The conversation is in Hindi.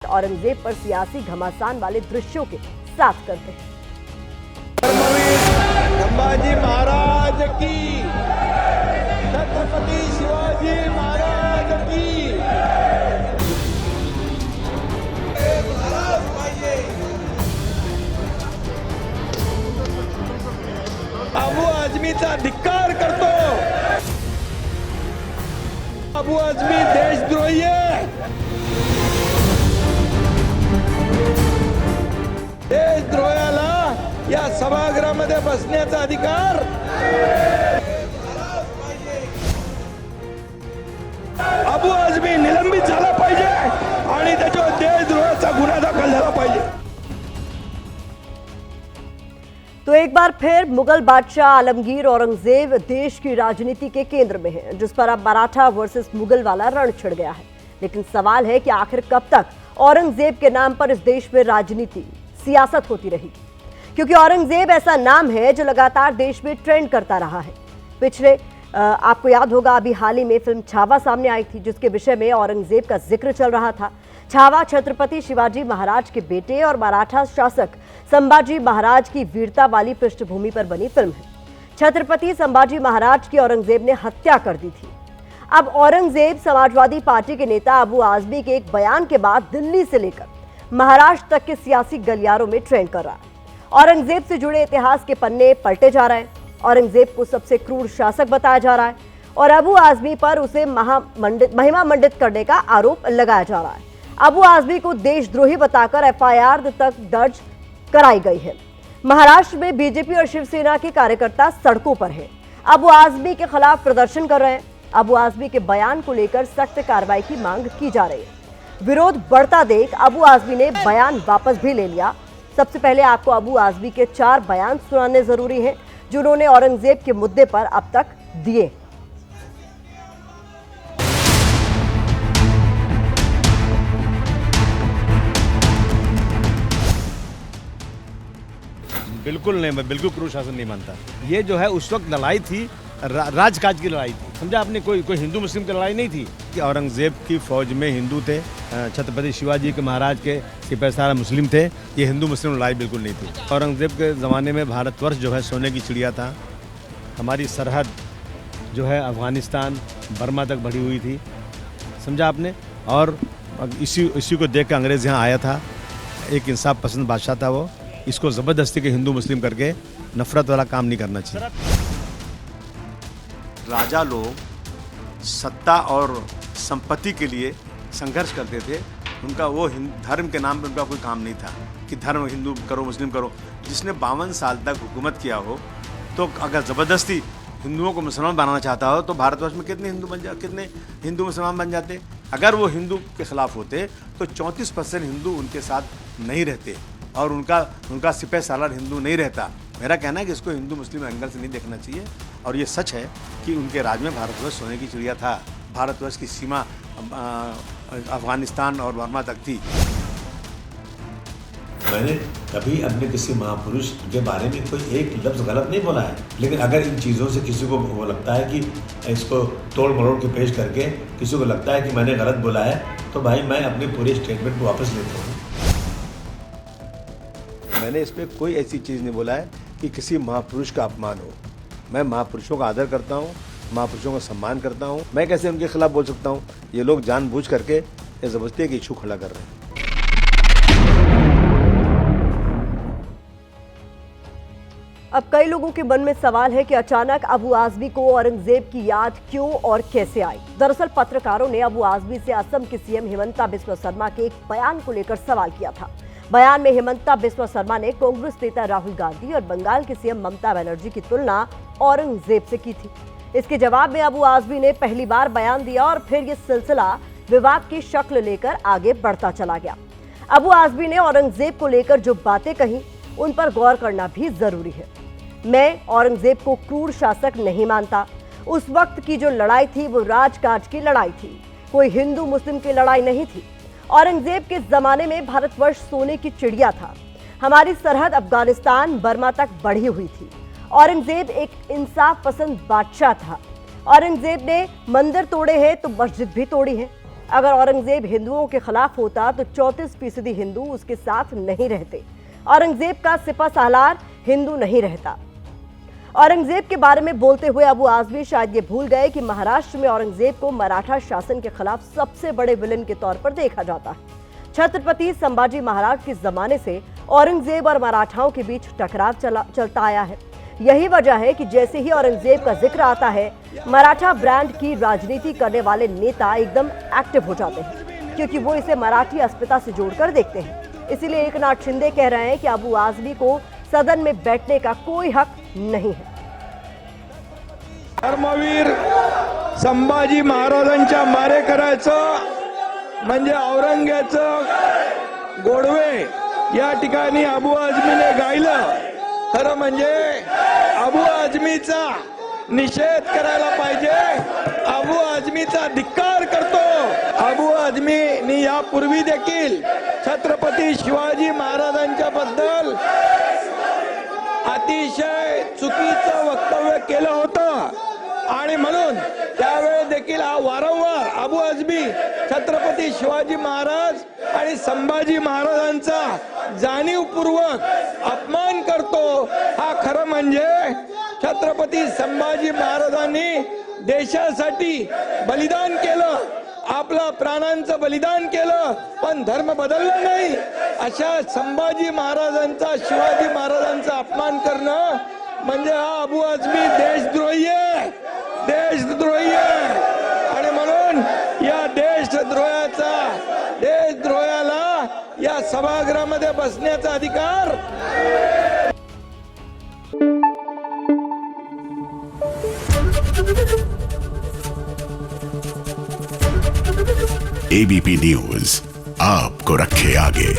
औरंगजेब पर सियासी घमासान वाले दृश्यों के साथ करते हैं। संभाजी महाराज की, छत्रपति शिवाजी महाराज की। अबू आझमीचा धिक्कार करतो। अबू आझमी देशद्रोही आहे। देशद्रोहाला या सभागृहामध्ये बसण्याचा अधिकार अबू आझमी निलंबित झाला पाहिजे आणि त्याच्यावर देशद्रोहाचा गुन्हा दाखल झाला पाहिजे। तो एक बार फिर मुगल बादशाह आलमगीर औरंगजेब देश की राजनीति के केंद्र में है, जिस पर अब मराठा वर्सेस मुगल वाला रण छिड़ गया है। लेकिन सवाल है कि आखिर कब तक औरंगजेब के नाम पर इस देश में राजनीति सियासत होती रहेगी, क्योंकि औरंगजेब ऐसा नाम है जो लगातार देश में ट्रेंड करता रहा है। पिछले आपको याद होगा, अभी हाल ही में फिल्म छावा सामने आई थी, जिसके विषय में औरंगजेब का जिक्र चल रहा था। छावा छत्रपति शिवाजी महाराज के बेटे और मराठा शासक संभाजी महाराज की वीरता वाली पृष्ठभूमि पर बनी फिल्म है। छत्रपति संभाजी महाराज की औरंगजेब ने हत्या कर दी थी। अब औरंगजेब समाजवादी पार्टी के नेता अबू आज़मी के एक बयान के बाद दिल्ली से लेकर महाराष्ट्र तक के सियासी गलियारों में ट्रेंड कर रहा है। औरंगजेब से जुड़े इतिहास के पन्ने पलटे जा रहे हैं। औरंगजेब को सबसे क्रूर शासक बताया जा रहा है और अबू आज़मी पर उसे महिमा मंडित करने का आरोप लगाया जा रहा है। अबू आज़मी को देशद्रोही बताकर एफआईआर तक दर्ज कराई गई है। महाराष्ट्र में बीजेपी और शिवसेना के कार्यकर्ता सड़कों पर हैं। अबू आज़मी के खिलाफ प्रदर्शन कर रहे हैं। अबू आज़मी के बयान को लेकर सख्त कार्रवाई की मांग की जा रही है। विरोध बढ़ता देख अबू आज़मी ने बयान वापस भी ले लिया। सबसे पहले आपको अबू आज़मी के 4 बयान सुनाने जरूरी हैं, जो उन्होंने औरंगजेब के मुद्दे पर अब तक दिए। बिल्कुल नहीं, मैं बिल्कुल क्रूर शासन नहीं मानता। ये जो है उस वक्त लड़ाई थी, राजकाज की लड़ाई थी, समझा आपने। कोई हिंदू मुस्लिम की लड़ाई नहीं थी कि औरंगजेब की फौज में हिंदू थे, छत्रपति शिवाजी के महाराज के सिपहसार मुस्लिम थे। ये हिंदू मुस्लिम लड़ाई बिल्कुल नहीं थी। औरंगजेब के ज़माने में भारतवर्ष जो है सोने की चिड़िया था। हमारी सरहद जो है अफगानिस्तान बर्मा तक बढ़ी हुई थी, समझा आपने। और इसी को देख कर अंग्रेज़ यहाँ आया था। एक इंसाफ पसंद बादशाह था वो। इसको ज़बरदस्ती के हिंदू मुस्लिम करके नफरत वाला काम नहीं करना चाहिए। राजा लोग सत्ता और संपत्ति के लिए संघर्ष करते थे। उनका वो धर्म के नाम पे उनका कोई काम नहीं था कि धर्म हिंदू करो मुस्लिम करो। जिसने 52 साल तक हुकूमत किया हो, तो अगर ज़बरदस्ती हिंदुओं को मुसलमान बनाना चाहता हो तो भारतवर्ष में कितने हिंदू मुसलमान बन जाते। अगर वो हिंदू के खिलाफ होते तो 34% हिंदू उनके साथ नहीं रहते और उनका सिपह सालार हिंदू नहीं रहता। मेरा कहना है कि इसको हिंदू मुस्लिम एंगल से नहीं देखना चाहिए। और ये सच है कि उनके राज में भारतवर्ष सोने की चिड़िया था। भारतवर्ष की सीमा अफगानिस्तान और बर्मा तक थी। मैंने कभी अपने किसी महापुरुष के बारे में कोई एक लफ्ज़ गलत नहीं बोला है, लेकिन अगर इन चीज़ों से किसी को वो लगता है कि इसको तोड़ मरोड़ के पेश करके किसी को लगता है कि मैंने गलत बोला है, तो भाई मैं अपनी पूरी स्टेटमेंट को वापस लेता हूँ। मैंने इसमें कोई ऐसी चीज़ नहीं बोला है कि किसी महापुरुष का अपमान हो। मैं महापुरुषों का आदर करता हूँ, महापुरुषों का सम्मान करता हूँ। मैं कैसे उनके खिलाफ बोल सकता हूँ? ये लोग जानबूझ करके ये ज़बरदस्ती एक इशू खड़ा कर रहे हैं। अब कई लोगों के मन में सवाल है कि अचानक अबू आज़मी को औरंगजेब की याद क्यों और कैसे आई। दरअसल पत्रकारों ने अबू आज़मी से असम के सीएम हिमंता बिस्वा शर्मा के एक बयान को लेकर सवाल किया था। बयान में हिमंता बिस्वा शर्मा ने कांग्रेस नेता राहुल गांधी और बंगाल की सीएम ममता बनर्जी की तुलना औरंगजेब से की थी। इसके जवाब में अबू आज़मी ने पहली बार बयान दिया और फिर यह सिलसिला विवाद की शक्ल लेकर आगे बढ़ता चला गया। अबू आज़मी ने औरंगजेब को लेकर जो बातें कही, उन पर गौर करना भी जरूरी है। मैं औरंगजेब को क्रूर शासक नहीं मानता। उस वक्त की जो लड़ाई थी वो राजकाज की लड़ाई थी, कोई हिंदू मुस्लिम की लड़ाई नहीं थी। औरंगजेब के जमाने में भारतवर्ष सोने की चिड़िया था। हमारी सरहद अफगानिस्तान बर्मा तक बढ़ी हुई थी। औरंगजेब एक इंसाफ पसंद बादशाह था। औरंगजेब ने मंदिर तोड़े हैं तो मस्जिद भी तोड़ी है। अगर औरंगजेब हिंदुओं के खिलाफ होता तो 34% हिंदू उसके साथ नहीं रहते। औरंगजेब का सिपा सालार हिंदू नहीं रहता। औरंगजेब के बारे में बोलते हुए अबू आजमी शायद ये भूल गए कि महाराष्ट्र में औरंगजेब को मराठा शासन के खिलाफ सबसे बड़े विलन के तौर पर देखा जाता है। छत्रपति संभाजी महाराज के जमाने से औरंगजेब और मराठाओं के बीच टकराव चलता आया है। यही वजह है कि जैसे ही औरंगजेब का जिक्र आता है, मराठा ब्रांड की राजनीति करने वाले नेता एकदम एक्टिव हो जाते हैं, क्योंकि वो इसे मराठी अस्मिता से जोड़कर देखते हैं। इसीलिए एकनाथ शिंदे कह रहे हैं कि अबू आजमी को सदन में बैठने का कोई हक नहीं है। धर्मवीर संभाजी महाराजांच्या मारेकऱ्याचं म्हणजे औरंग्याचं गोडवे या ठिकाणी अबू आझमीने गायलं। खरं म्हणजे अबू आझमीचा निषेध करायला पाहिजे, अबू आझमीचा धिक्कार करतो। अबू आझमीनी यापूर्वी देखील छत्रपती शिवाजी महाराजांच्या बद्दल अतिशय चुकीचं वक्तव्य केलं होतं आणि म्हणून त्यावेळी देखील हा वारंवार अबू आझमी छत्रपती शिवाजी महाराज आणि संभाजी महाराजांचा जाणीवपूर्वक अपमान करतो। हा खरं म्हणजे छत्रपती संभाजी महाराजांनी देशासाठी बलिदान केलं, आपला प्राणांचं बलिदान केलं, पण धर्म बदलला नाही। अशा संभाजी महाराजांचा शिवाजी महाराजांचा अपमान करणं म्हणजे हा अबू आझमी देशद्रोही आहे, देशद्रोही आहे। आणि म्हणून या देशद्रोहाला या सभागृहामध्ये बसण्याचा अधिकार एबीपी न्यूज आपको रखे आगे।